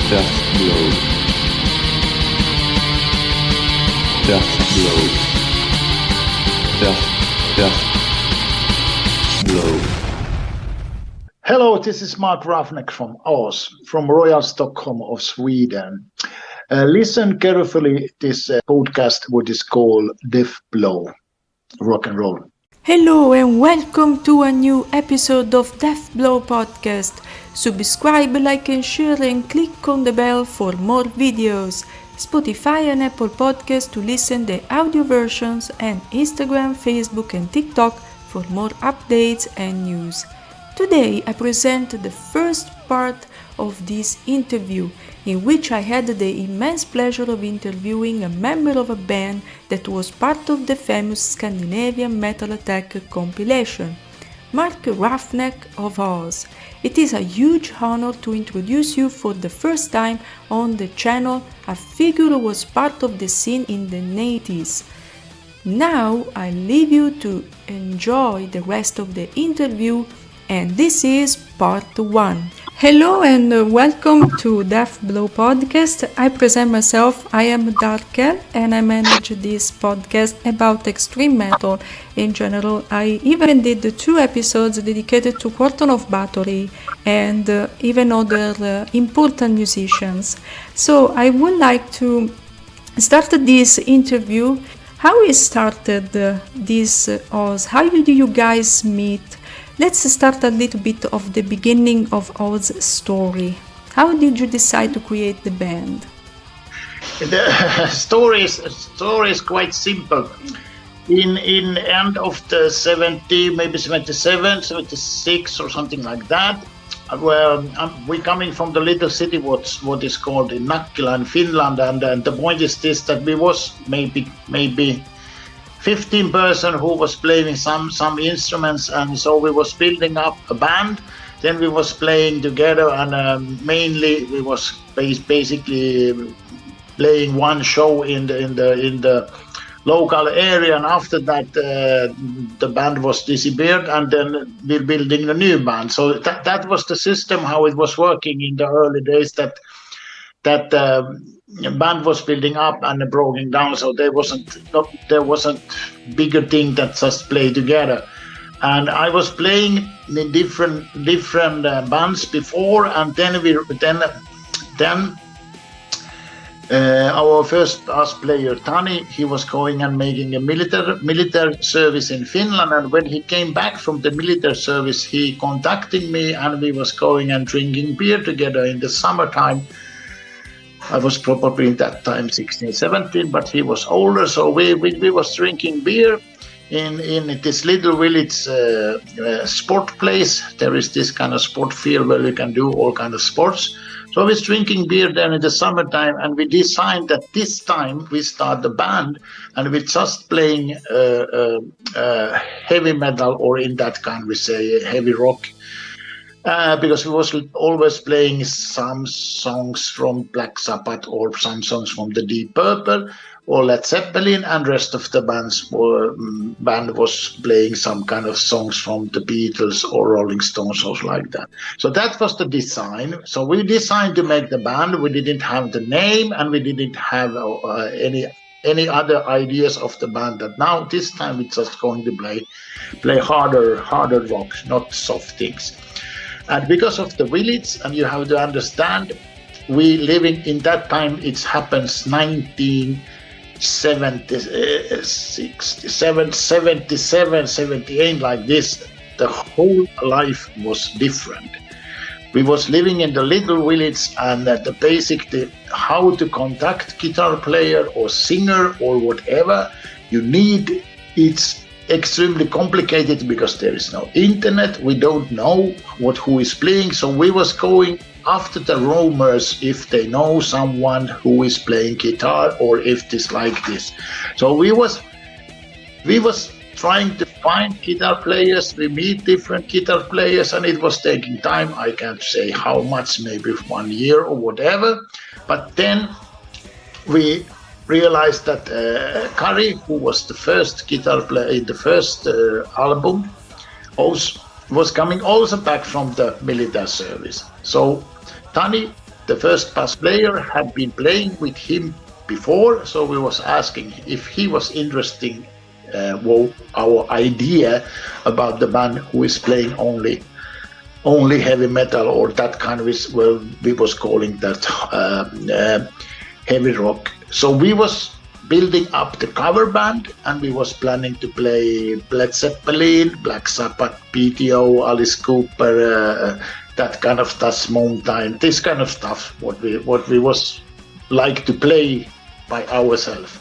Death blow. Death blow. Death blow. Hello, this is Mark Ruffneck from Oz, from Royal Stockholm of Sweden. Listen carefully this podcast, what is called Death Blow, rock and roll. Hello and welcome to a new episode of Death Blow Podcast. Subscribe, like and share and click on the bell for more videos. Spotify and Apple Podcasts to listen the audio versions, and Instagram, Facebook and TikTok for more updates and news. Today I present the first part of this interview, in which I had the immense pleasure of interviewing a member of a band that was part of the famous Scandinavian metal attack compilation, Mark Ruffneck of Oz. It is a huge honor to introduce you for the first time on the channel a figure who was part of the scene in the 80s. Now I leave you to enjoy the rest of the interview, and this is part 1. Hello and welcome to Death Blow Podcast. I present myself, I am Darkel and I manage this podcast about extreme metal in general. I even did 2 episodes dedicated to Quorthon of Bathory and even other important musicians. So I would like to start this interview. How it started this Oz? How did you guys meet? Let's start a little bit of the beginning of Oz's story. How did you decide to create the band? The story is quite simple. In end of the 70, maybe 77, 76 or something like that, we coming from the little city what is called in Nakkila in Finland, and the point is this, that we was maybe 15 person who was playing some instruments, and so we was building up a band. Then we was playing together, and mainly we was basically playing one show in the local area, and after that the band was disappeared, and then we're building a new band. So that was the system how it was working in the early days, that band was building up and broken down, so there wasn't bigger thing that just play together. And I was playing in different bands before, and then our first bass player Tani, he was going and making a military service in Finland, and when he came back from the military service, he contacted me, and we was going and drinking beer together in the summertime. I was probably in that time 16, 17, but he was older, so we was drinking beer in this little village sport place. There is this kind of sport field where you can do all kind of sports. So I was drinking beer there in the summertime, and we decided that this time we start the band, and we just playing heavy metal, or in that kind we say heavy rock. Because we was always playing some songs from Black Sabbath, or some songs from the Deep Purple or Led Zeppelin, and rest of the band was playing some kind of songs from the Beatles or Rolling Stones or like that. So that was the design. So we decided to make the band. We didn't have the name, and we didn't have any other ideas of the band. That now this time it's just going to play harder rock, not soft things. And because of the village, and you have to understand, we living in that time, it happens 1977, 78, like this. The whole life was different. We was living in the little village, and the basically how to contact guitar player or singer or whatever you need, it's extremely complicated, because there is no internet. We don't know who is playing, so we was going after the rumors, if they know someone who is playing guitar, or if this like this. So we was trying to find guitar players. We meet different guitar players, and it was taking time. I can't say how much, maybe 1 year or whatever. But then we realized that Kari, who was the first guitar player in the first album, was coming also back from the military service. So Tani the first bass player had been playing with him before, so we was asking if he was interested our idea about the band who is playing only heavy metal, or that kind of is, well, we was calling that heavy rock. So we was building up the cover band, and we was planning to play Led Zeppelin, Black Sabbath, Pt.1, Alice Cooper, that kind of stuff, Mountain, this kind of stuff, what we was like to play by ourselves.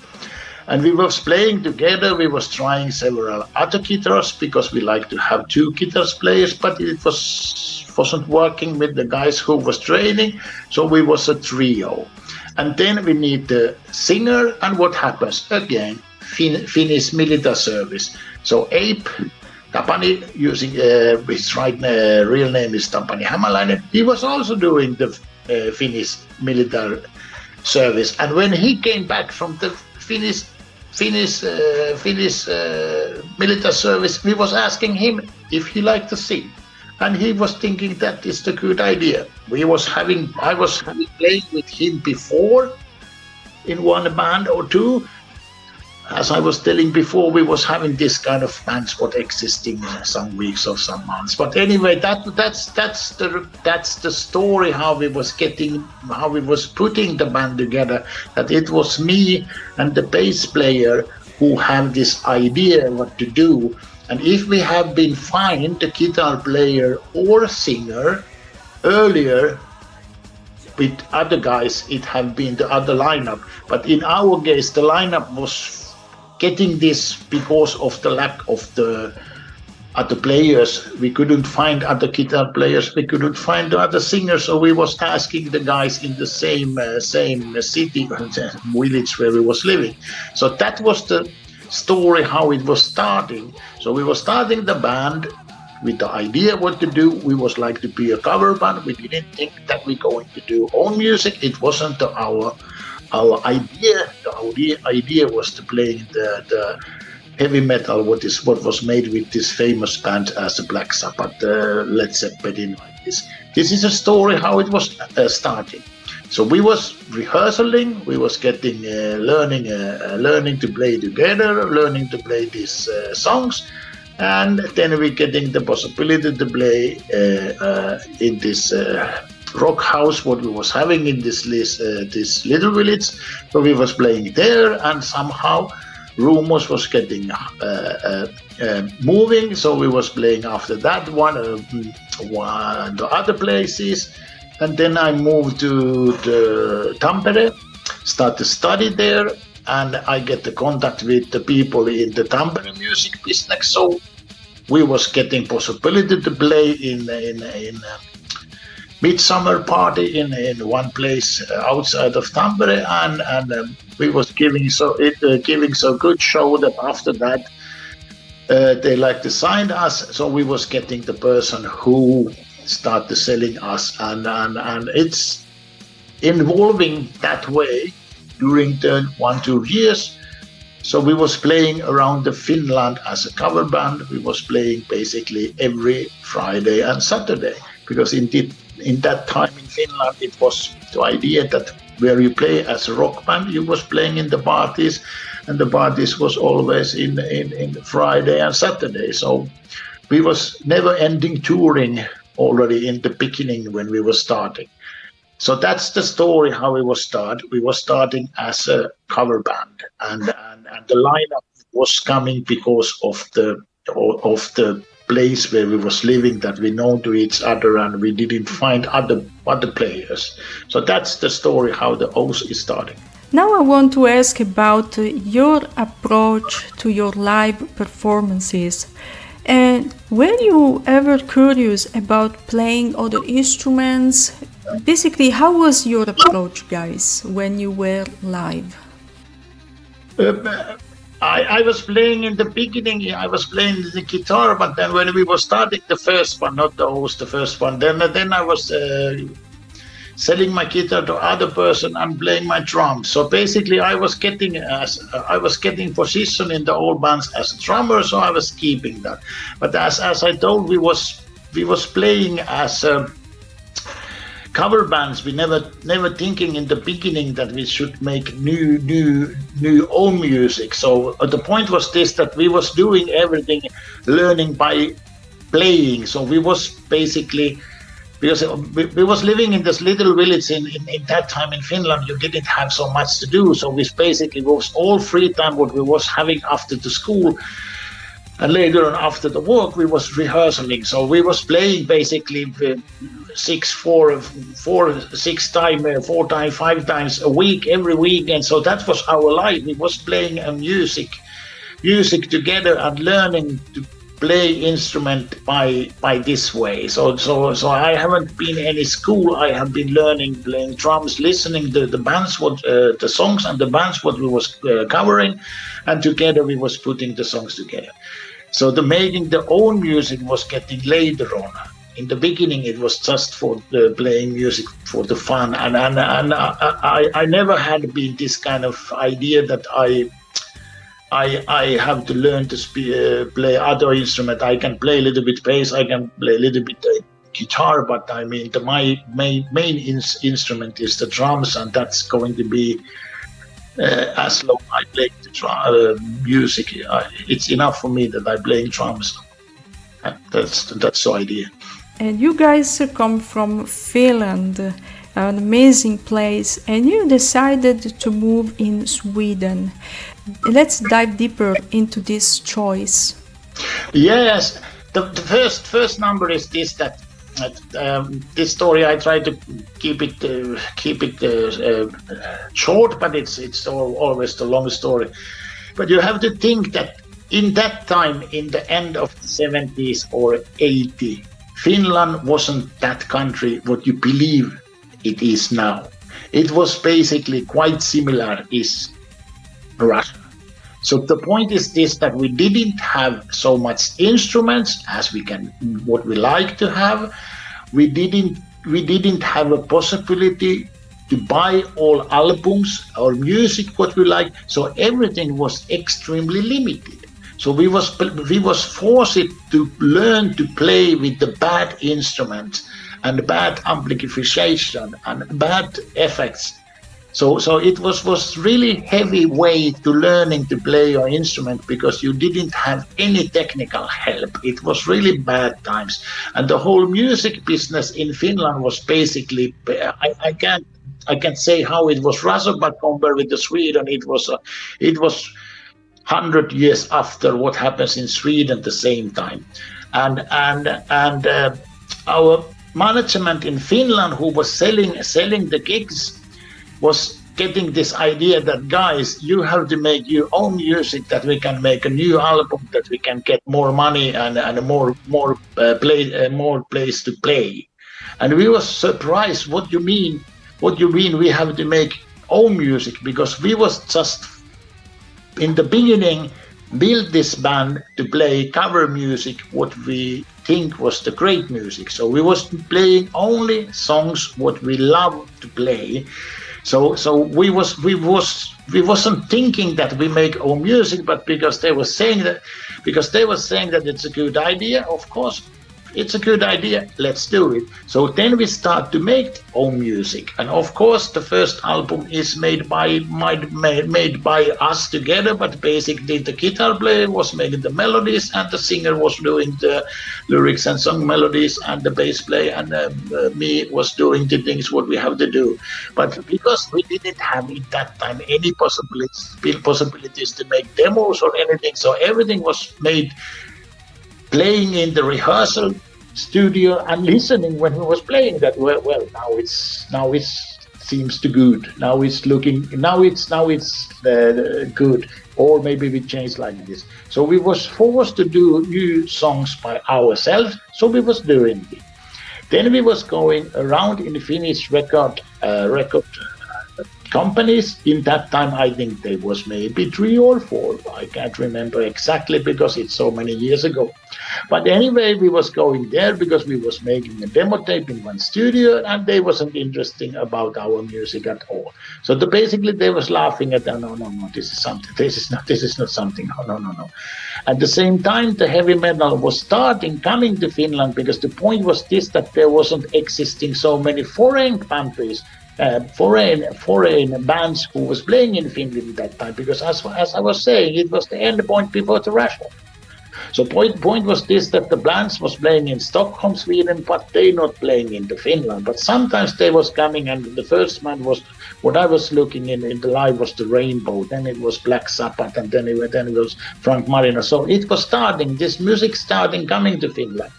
And we was playing together. We was trying several other guitars because we like to have two guitars players, but it wasn't working with the guys who was training. So we was a trio. And then we need the singer, and what happens? Again, Finnish military service. So Ape Tapani, using his real name is Tapani Hämäläinen, he was also doing the Finnish military service. And when he came back from the Finnish military service, we was asking him if he liked to sing. And he was thinking that is the good idea. I was having played with him before in one band or two. As I was telling before, we was having this kind of bands what existing some weeks or some months. But anyway, that's the story how we was putting the band together. That it was me and the bass player who have this idea what to do. And if we have been find the guitar player or singer earlier with other guys, it have been the other lineup. But in our case, the lineup was getting this because of the lack of the other players. We couldn't find other guitar players. We couldn't find the other singers. So we was asking the guys in the same city, village where we was living. So that was the story how it was starting. So we were starting the band with the idea what to do. We was like to be a cover band. We didn't think that we're going to do own music. It wasn't our idea. The idea was to play the heavy metal, what was made with this famous band as the Black Sabbath, Led Zeppelin, like this. This is a story how it was starting. So we was rehearsing, we was getting learning to play together, learning to play these songs, and then we getting the possibility to play in this rock house what we was having in this little village. So we was playing there, and somehow rumors was getting moving. So we was playing after that one the other places. And then I moved to Tampere, start to study there, and I get the contact with the people in the Tampere music business. So we was getting possibility to play in midsummer party in one place outside of Tampere, and we was giving so good show that after that they like to sign us. So we was getting the person who started selling us, and it's evolving that way during the 1-2 years. So we was playing around the Finland as a cover band. We was playing basically every Friday and Saturday, because in that time in Finland it was the idea that where you play as a rock band, you was playing in the parties, and the parties was always in Friday and Saturday. So we was never ending touring already in the beginning when we were starting. So that's the story how we was start. We was starting as a cover band, and the lineup was coming because of the place where we was living, that we know to each other, and we didn't find other players. So that's the story how the Oz is starting. Now I want to ask about your approach to your live performances. And were you ever curious about playing other instruments? Basically, how was your approach, guys, when you were live? I was playing in the beginning, I was playing the guitar, but then when we were starting the first one, not the host, the first one, then I was selling my guitar to other person and playing my drums. So basically I was getting position in the old bands as a drummer, so I was keeping that. But as I told, we was playing as a cover bands. We never thinking in the beginning that we should make new own music. So the point was this, that we was doing everything, learning by playing. So we was basically, because we was living in this little village in that time in Finland, you didn't have so much to do. So we basically was all free time what we was having after the school. And later on after the work, we was rehearsing. So we was playing basically 5 times a week, every weekend. So that was our life. We was playing music together and learning to play instrument by this way. So I haven't been in any school. I have been learning playing drums, listening to the bands, the songs and the bands what we was covering, and together we was putting the songs together. So the making the own music was getting later on. In the beginning, it was just for the playing music for the fun, and I never had been this kind of idea that I have to learn to play other instrument. I can play a little bit bass, I can play a little bit guitar, but I mean my main instrument is the drums, and that's going to be as long as I play the music. It's enough for me that I'm playing drums. That's the idea. And you guys come from Finland, an amazing place, and you decided to move in Sweden. Let's dive deeper into this choice. Yes, the first number is this, that this story I try to keep it short, but it's always the long story. But you have to think that in that time, in the end of the 70s or 80s, Finland wasn't that country what you believe it is now. It was basically quite similar is Russia. So the point is this, that we didn't have so much instruments as what we like to have. We didn't have a possibility to buy all albums or music what we like. So everything was extremely limited. So we was forced to learn to play with the bad instruments and bad amplification and bad effects. So it was really heavy way to learning to play your instrument, because you didn't have any technical help. It was really bad times, and the whole music business in Finland was basically, I can't say how it was Russia, but compared with the Sweden, it was 100 years after what happens in Sweden at the same time, and our management in Finland, who was selling the gigs, was getting this idea that, guys, you have to make your own music, that we can make a new album, that we can get more money and more place to play. And we was surprised. What you mean we have to make own music? Because we was just in the beginning build this band to play cover music, what we think was the great music. So we was playing only songs what we love to play. So we wasn't thinking that we make own music, but because they were saying that it's a good idea. Of course, it's a good idea. Let's do it. So then we start to make own music, and of course, the first album is made by us together. But basically, the guitar player was making the melodies, and the singer was doing the lyrics and song melodies, and the bass player and me was doing the things what we have to do. But because we didn't have at that time any possibilities to make demos or anything, so everything was made playing in the rehearsal studio and listening when he was playing that. Well, now it seems to good. Now it's good. Or maybe we change like this. So we was forced to do new songs by ourselves. So we was doing it. Then we was going around in Finnish record companies. In that time, I think there was maybe 3 or 4. I can't remember exactly because it's so many years ago. But anyway, we was going there because we was making a demo tape in one studio, and they wasn't interested about our music at all. So basically they was laughing at, no, this is something. This is not something. No. At the same time, the heavy metal was coming to Finland, because the point was this, that there wasn't existing so many foreign countries, foreign bands who was playing in Finland at that time, because as I was saying, it was the end point before the Russia. So point was this, that the bands was playing in Stockholm, Sweden, but they not playing in the Finland. But sometimes they was coming, and the first man was, what I was looking in the live was the Rainbow, then it was Black Sabbath, and then it was Frank Marino. So it was this music starting coming to Finland.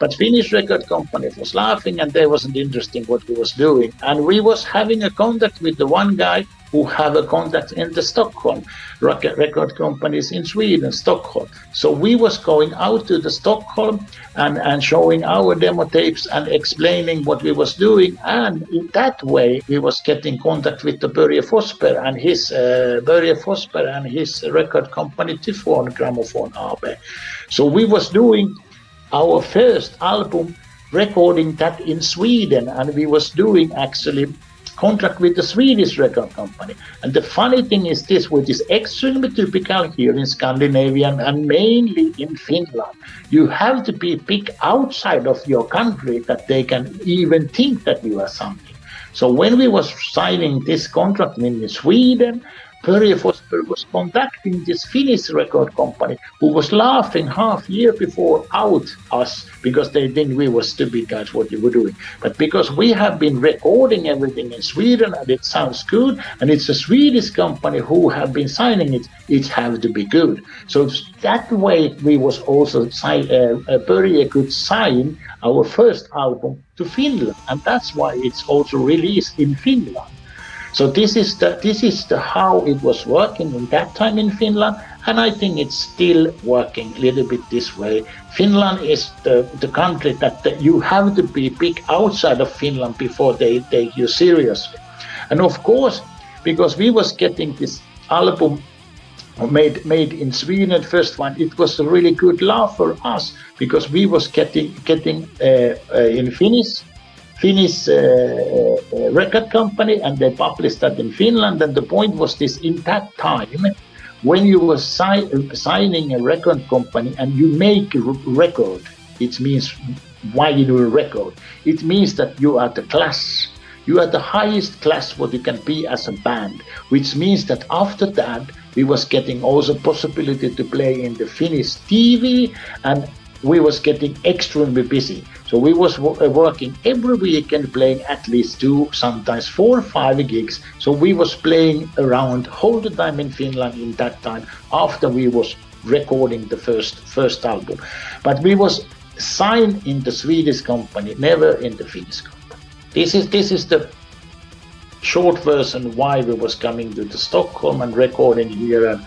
But Finnish record company was laughing, and they wasn't interested in what we was doing. And we was having a contact with the one guy who have a contact in the Stockholm record companies in Sweden, Stockholm. So we was going out to the Stockholm and showing our demo tapes and explaining what we was doing. And in that way, we was getting contact with the Börje Forsberg and his record company Typhoon Gramophone AB. So we was doing our first album, recording that in Sweden, and we was doing actually contract with the Swedish record company. And the funny thing is this, which is extremely typical here in Scandinavia and mainly in Finland. You have to be big outside of your country that they can even think that you are something. So when we was signing this contract in Sweden, Börje Forsberg was contacting this Finnish record company, who was laughing half year before out us, because they think we were stupid guys what you were doing. But because we have been recording everything in Sweden and it sounds good, and it's a Swedish company who have been signing it, it have to be good. So that way we was also Börje could sign our first album to Finland, and that's why it's also released in Finland. So this is the how it was working in that time in Finland, and I think it's still working a little bit this way. Finland is the country that you have to be big outside of Finland before they take you seriously. And of course, because we was getting this album made in Sweden, first one, it was a really good laugh for us, because we was getting in Finnish record company, and they published that in Finland. And the point was this, in that time, when you were signing a record company and you make a record, it means, why you do a record? It means that you are the class. You are the highest class what you can be as a band, which means that after that, we was getting also possibility to play in the Finnish TV, and we was getting extremely busy. So we was working every weekend, playing at least 2, sometimes 4 or 5 gigs. So we was playing around whole the time in Finland in that time, after we was recording the first album. But we was signed in the Swedish company, never in the Finnish company. This is the short version why we was coming to the Stockholm and recording here, and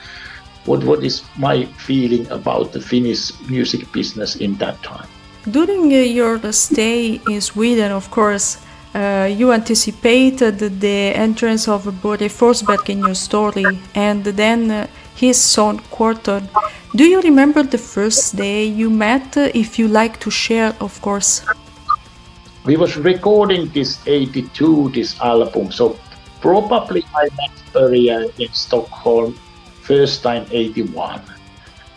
what is my feeling about the Finnish music business in that time. During your stay in Sweden, of course, you anticipated the entrance of Börje Forsberg in your story, and then his son Quorthon. Do you remember the first day you met, if you like to share, of course? We was recording this 82, this album, so probably I met Börje in Stockholm first time 81.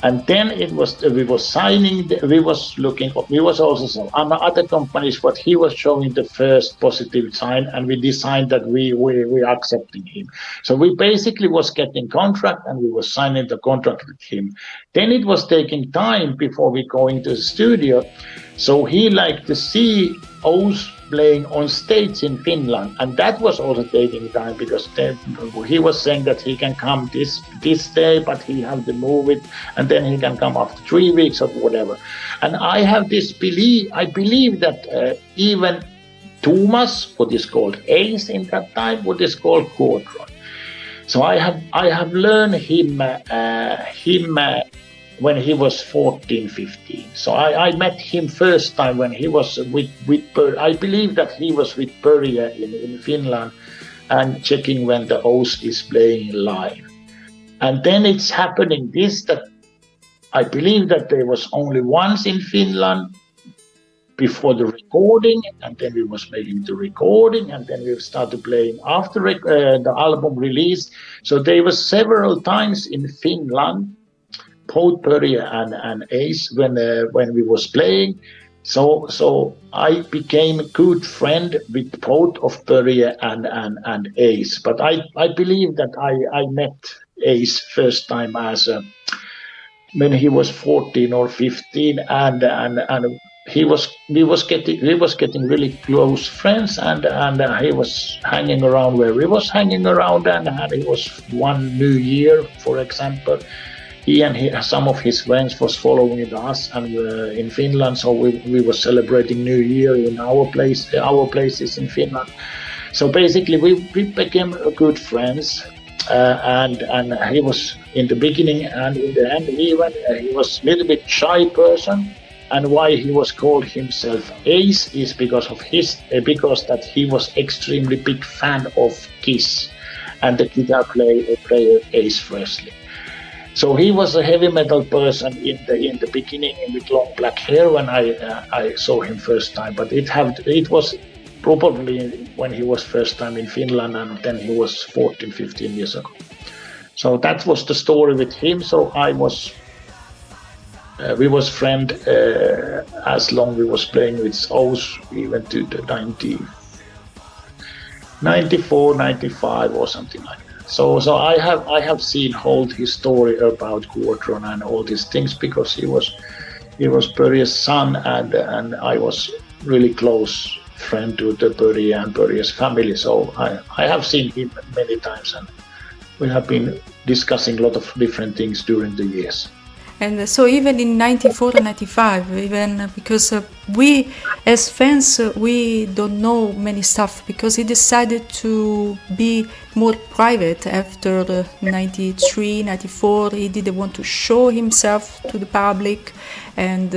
And then it was we was signing, we was also some other companies, but he was showing the first positive sign, and we decided that we accepting him. So we basically was getting contract, and we was signing the contract with him. Then it was taking time before we go into the studio. So he liked to see Oz playing on stage in Finland, and that was also taking time, because he was saying that he can come this day, but he have to move it, and then he can come after 3 weeks or whatever. And I have this belief. I believe that even Thomas, what is called Ace in that time, what is called Quorthon. So I have learned him when he was 14, 15. So I met him first time when he was with Börje. I believe that he was with Börje in Finland and checking when the Oz is playing live. And then it's happening this, that I believe that there was only once in Finland before the recording, and then we was making the recording, and then we started playing after the album release. So there was several times in Finland, both Börje and Ace, when we was playing. So I became a good friend with both of Börje and Ace. But I believe that I met Ace first time as when he was 14 or 15, and we was getting really close friends, and he was hanging around where we was hanging around, and he was one New Year, for example. He and some of his friends was following us, and in Finland, so we were celebrating New Year in our places in Finland. So basically, we became good friends, and he was in the beginning and in the end even he was a little bit shy person. And why he was called himself Ace is because that he was extremely big fan of Kiss and the guitar player Ace Frehley. So he was a heavy metal person in the beginning with long black hair when I saw him first time. But it was probably when he was first time in Finland, and then he was 14, 15 years ago. So that was the story with him. So we was friend as long we was playing with Oz, even to the 94, 95 or something like that. So I have seen whole his story about Quorthon and all these things, because he was Börje's son, and I was really close friend to the Börje and Börje's family. So I have seen him many times, and we have been discussing a lot of different things during the years. And so even in 94 and 95, even because we as fans, we don't know many stuff, because he decided to be more private after 93, 94. He didn't want to show himself to the public. And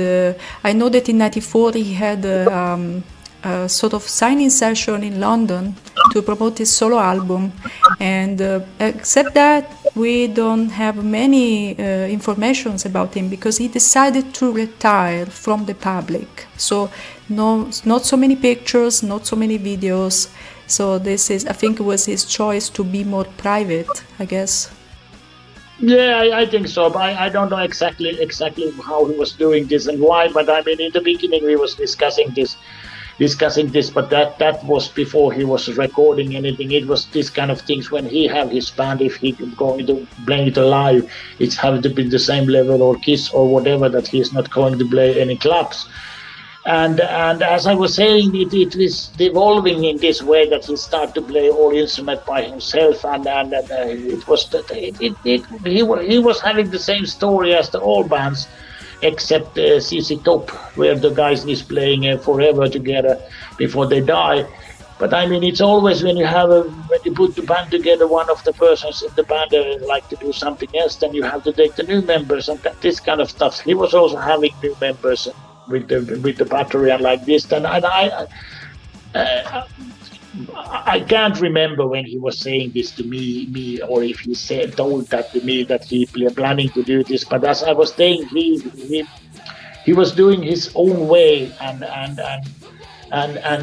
I know that in 94 he had a sort of signing session in London to promote his solo album. And except that, we don't have many informations about him, because he decided to retire from the public. So not so many pictures, not so many videos. So this is, I think it was his choice to be more private, I guess. Yeah, I think so. But I don't know exactly how he was doing this and why. But I mean, in the beginning we was discussing this, but that was before he was recording anything. It was this kind of things when he have his band. If he going to play it live, it's have to be the same level or Kiss or whatever, that he's not going to play any clubs. And as I was saying, it is evolving in this way that he started to play all instrument by himself, and it was he was having the same story as the old bands, except CC Top, where the guys is playing forever together before they die. But I mean, it's always when you put the band together, one of the persons in the band like to do something else, then you have to take the new members and this kind of stuff. He was also having new members with the battery and like this. And I can't remember when he was saying this to me, or if he told that to me that he planning to do this. But as I was saying, he was doing his own way, and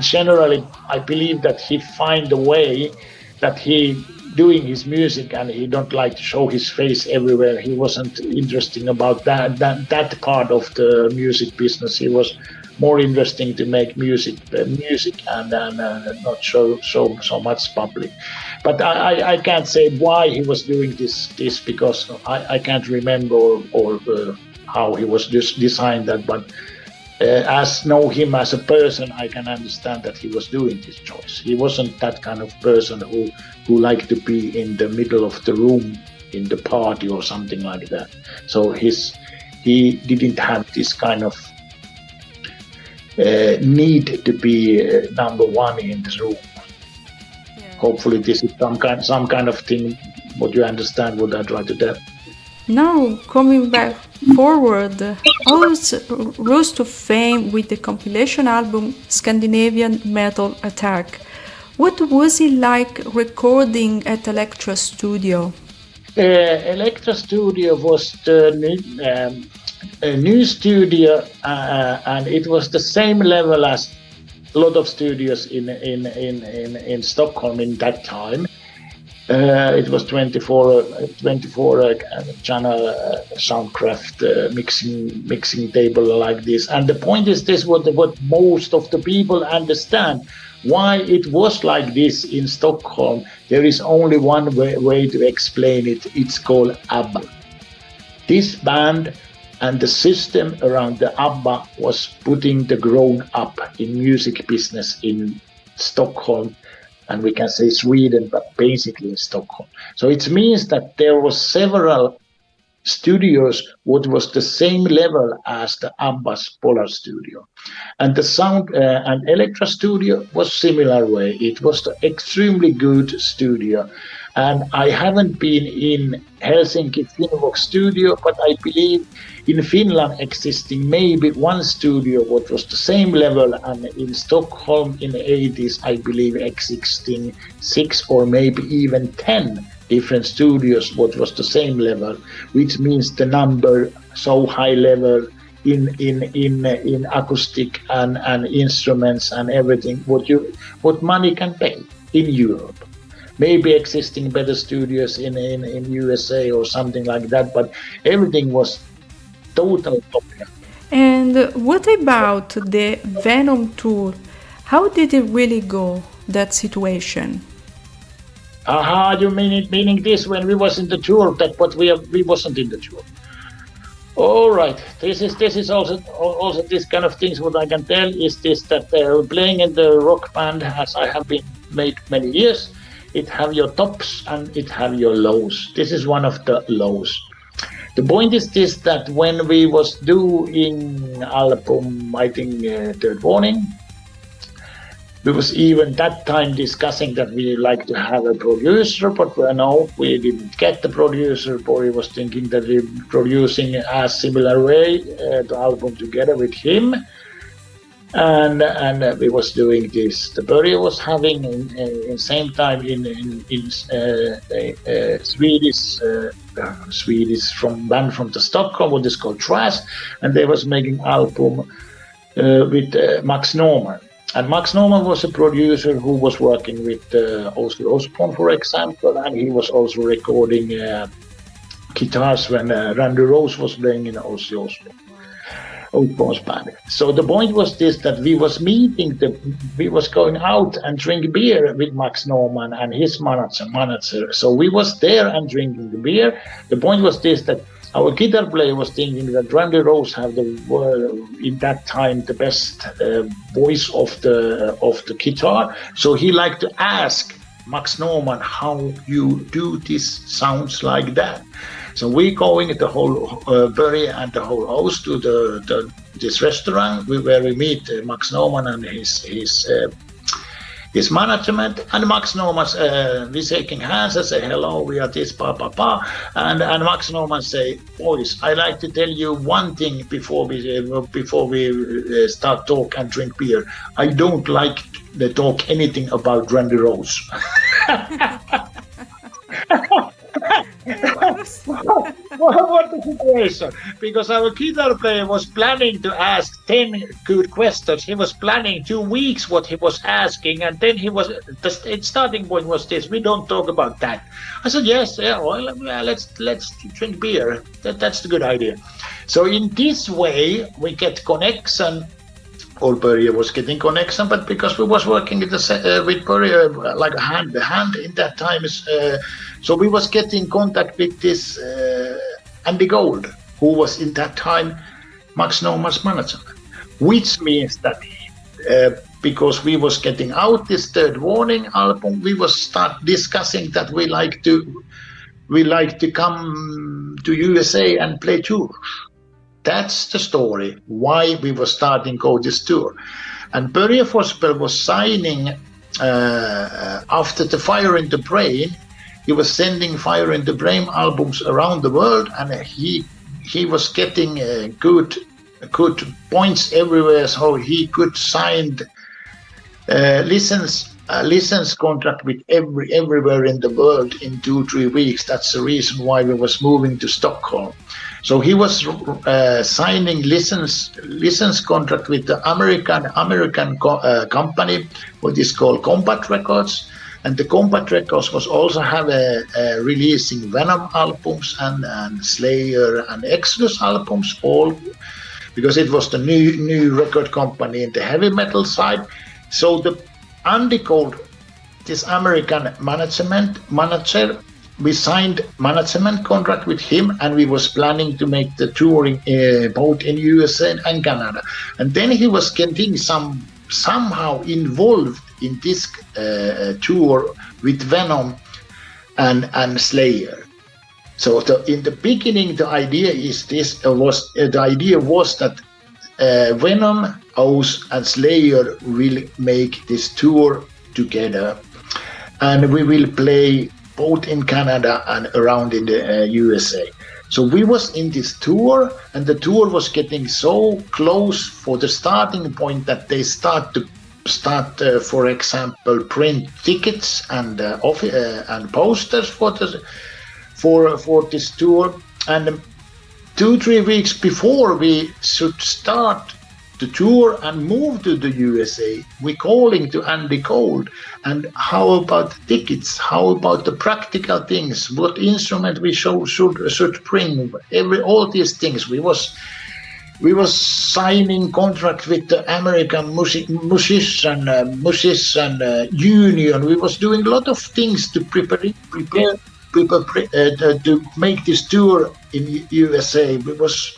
generally I believe that he find a way that he doing his music, and he don't like to show his face everywhere. He wasn't interested about that part of the music business. He was more interesting to make music and not show so much public. But I can't say why he was doing this because I can't remember or how he was just designed that. But as know him as a person, I can understand that he was doing this choice. He wasn't that kind of person who liked to be in the middle of the room in the party or something like that. So he didn't have this kind of need to be number one in the room. Yeah. Hopefully this is some kind of thing what you understand what I try to tell. Now, coming back forward, Oz rose to fame with the compilation album Scandinavian Metal Attack. What was it like recording at Elektra Studio? Elektra Studio was a new studio, and it was the same level as a lot of studios in Stockholm in that time. It was 24 channel Soundcraft mixing table like this. And the point is this: what most of the people understand why it was like this in Stockholm. There is only one way to explain it. It's called ABBA. This band and the system around the ABBA was putting the grown up in music business in Stockholm, and we can say Sweden, but basically in Stockholm. So it means that there was several studios what was the same level as the ABBA's Polar studio. And the sound and Elektra studio was similar way. It was the extremely good studio. And I haven't been in Helsinki Finvox studio, but I believe in Finland existing maybe one studio what was the same level, and in Stockholm in the 80s I believe existing 6 or maybe even 10 different studios what was the same level, which means the number so high level in acoustic and instruments and everything what money can pay in Europe. Maybe existing better studios in USA or something like that, but everything was total top. And what about the Venom Tour? How did it really go, that situation? You meaning this when we was in the tour, that but we wasn't in the tour. All right, this is also this kind of things. What I can tell is this, that playing in the rock band, as I have been made many years, it have your tops and it have your lows. This is one of the lows. The point is this, that when we was doing album, I think Third Warning, we was even that time discussing that we like to have a producer, but no, we didn't get the producer. Börje was thinking that we producing a similar way the album together with him. And we was doing this. The Börje was having in same time in Swedish from band from the Stockholm, what is called Trash, and they was making album with Max Norman. And Max Norman was a producer who was working with Ozzy Osbourne, for example, and he was also recording guitars when Randy Rose was playing in Ozzy Osbourne's band. So the point was this, that we was we was going out and drink beer with Max Norman and his manager. So we was there and drinking the beer. The point was this, that our guitar player was thinking that Randy Rose had in that time the best voice of the guitar. So he liked to ask Max Norman how you do this sounds like that. So we going the whole Börje and the whole host to this restaurant where we meet Max Norman and his management, and Max Norman we shaking hands and say hello, we are this and Max Norman say, boys, I like to tell you one thing before we start talk and drink beer. I don't like to talk anything about Randy Rose. What the situation? Because our guitar player was planning to ask 10 good questions. He was planning 2 weeks what he was asking, and then the starting point was this: we don't talk about that. I said yes, let's drink beer. That's the good idea. So in this way we get connection. All Börje was getting connection, but because we was working with Börje like a hand in that time, so we was getting contact with this Andy Gold, who was in that time Max Norman's manager, which means that because we was getting out this Third Warning album, we was start discussing that we like to come to USA and play tours. That's the story why we were starting go this tour. And Börje Forsberg was signing after the Fire in the Brain. He was sending Fire in the Brain albums around the world, and he was getting good points everywhere, so he could sign license contract with everywhere in the world in 2-3 weeks. That's the reason why we was moving to Stockholm. So he was signing license contract with the American company, what is called Combat Records, and the Combat Records was also have releasing Venom albums and Slayer and Exodus albums, all because it was the new record company in the heavy metal side. So the Andy Gold, this American manager, we signed management contract with him, and we was planning to make the touring both in USA and Canada. And then he was getting somehow involved in this tour with Venom and Slayer. So in the beginning, the idea was that Venom, Oz, and Slayer will make this tour together, and we will play both in Canada and around in the USA. So we was in this tour, and the tour was getting so close for the starting point that they start, for example, print tickets and posters for this tour. And 2-3 weeks before we should start the tour and move to the USA, we calling to Andy Gold, and how about the tickets? How about the practical things? What instrument we should bring? All these things. We was signing contract with the American musician union. We was doing a lot of things to prepare to make this tour in USA. We was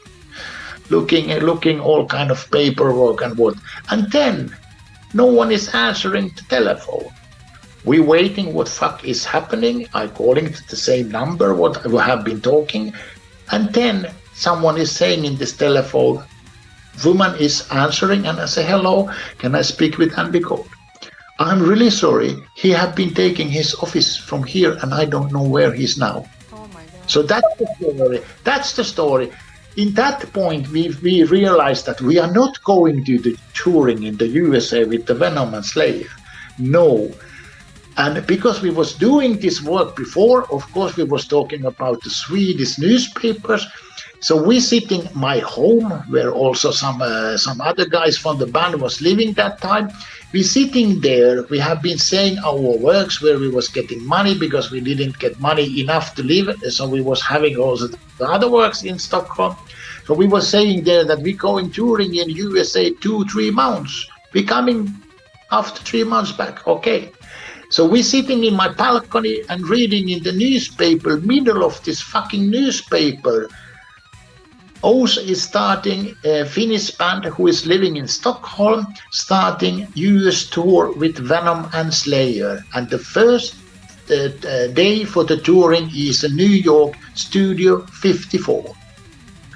looking all kind of paperwork and what. And then no one is answering the telephone. We waiting what fuck is happening. I calling to the same number what we have been talking. And then someone is saying in this telephone, woman is answering, and I say, hello, can I speak with Andy Gold? I'm really sorry. He have been taking his office from here, and I don't know where he's now. Oh my God. So that's the story. In that point, we realized that we are not going to the touring in the USA with the Venom and Slayer. No. And because we was doing this work before, of course, we was talking about the Swedish newspapers. So we sitting in my home, where also some other guys from the band was living that time. We sitting there. We have been saying our works where we was getting money because we didn't get money enough to live. So we was having also the other works in Stockholm. So we was saying there that we going touring in USA 2-3 months. We coming after 3 months back. Okay. So we sitting in my balcony and reading in the newspaper, middle of this fucking newspaper, Oz is starting a Finnish band who is living in Stockholm, starting US tour with Venom and Slayer. And the first day for the touring is in New York, Studio 54.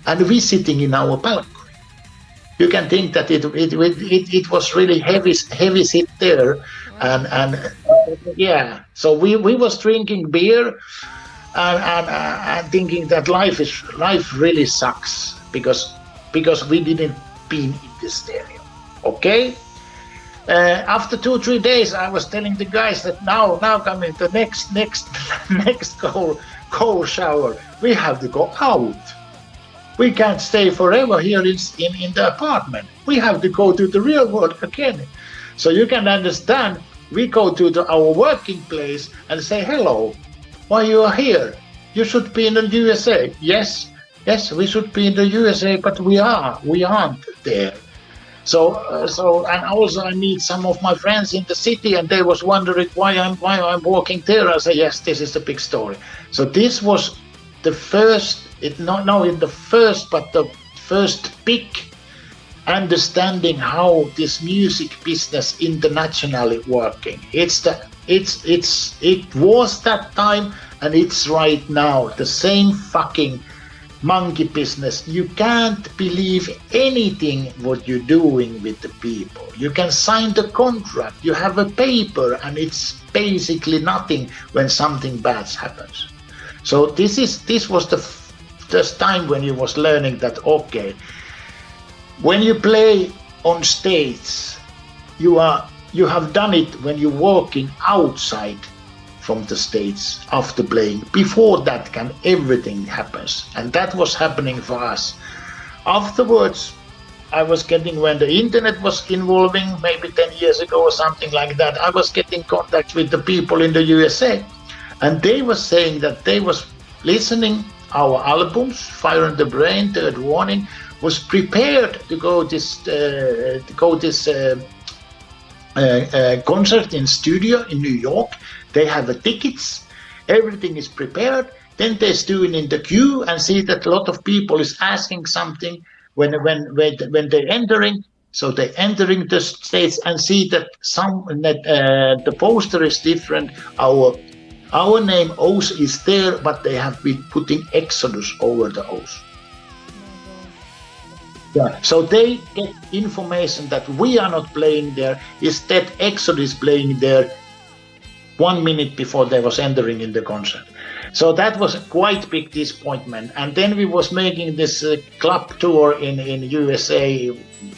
And we sitting in our balcony. You can think that it was really heavy sit there. And yeah, so we was drinking beer and thinking that life really sucks because we didn't been in this stereo. Okay. After 2-3 days, I was telling the guys that now coming the next cold shower. We have to go out. We can't stay forever here in the apartment. We have to go to the real world again. So you can understand. We go to our working place and say, hello, why you are here? You should be in the USA. Yes, we should be in the USA, but we aren't there. So and also I meet some of my friends in the city, and they was wondering why I'm walking there. I say, yes, this is the big story. So this was the first, the first big understanding how this music business internationally working. It was that time, and it's right now the same fucking monkey business. You can't believe anything what you're doing with the people. You can sign the contract, you have a paper, and it's basically nothing when something bad happens. So this was the time when you was learning that, okay, when you play on stage, you have done it when you're walking outside from the States after playing. Before that, everything happens, and that was happening for us. Afterwards, I was getting, when the internet was involving, maybe 10 years ago or something like that, I was getting contact with the people in the USA, and they were saying that they was listening our albums, Fire in the Brain, Third Warning, was prepared to go this concert in studio in New York. They have the tickets, everything is prepared. Then they stood in the queue and see that a lot of people is asking something when they're entering. So they entering the States and see that the poster is different. Our name Oz is there, but they have been putting Exodus over the Oz. Yeah, so they get information that we are not playing there. Instead, Exodus is playing there 1 minute before they was entering in the concert. So that was quite big disappointment. And then we was making this club tour in USA,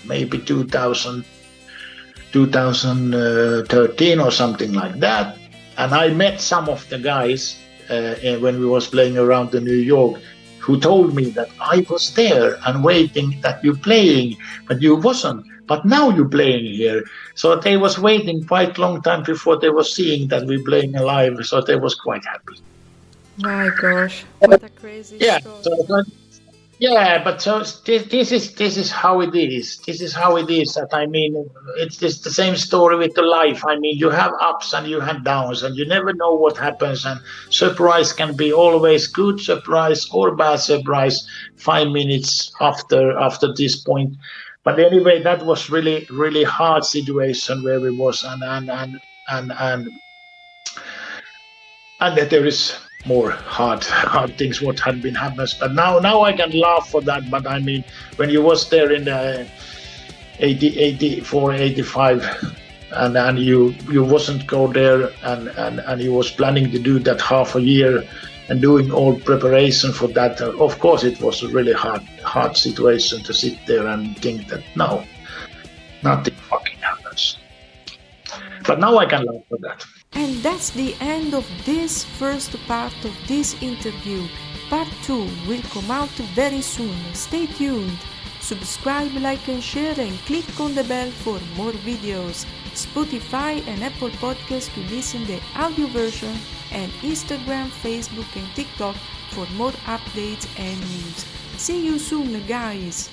maybe 2013 or something like that. And I met some of the guys when we was playing around the New York, who told me that I was there and waiting that you're playing, but you wasn't. But now you're playing here. So they was waiting quite long time before they was seeing that we're playing live. So they was quite happy. My gosh, what a crazy story. But so this is how it is. This is how it is. That I mean, it's just the same story with the life. I mean, you have ups and you have downs, and you never know what happens. And surprise can be always good surprise or bad surprise 5 minutes after this point. But anyway, that was really, really hard situation where we was, and there is more hard things what had been happening. But now I can laugh for that. But I mean, when you was there in the 84, 85, and you wasn't go there, and you was planning to do that half a year and doing all preparation for that. Of course, it was a really hard situation to sit there and think that no, nothing fucking happens. But now I can laugh for that. And that's the end of this first part of this interview. Part 2 will come out very soon. Stay tuned. Subscribe, like and share, and click on the bell for more videos. Spotify and Apple Podcasts to listen the audio version, and Instagram, Facebook and TikTok for more updates and news. See you soon, guys!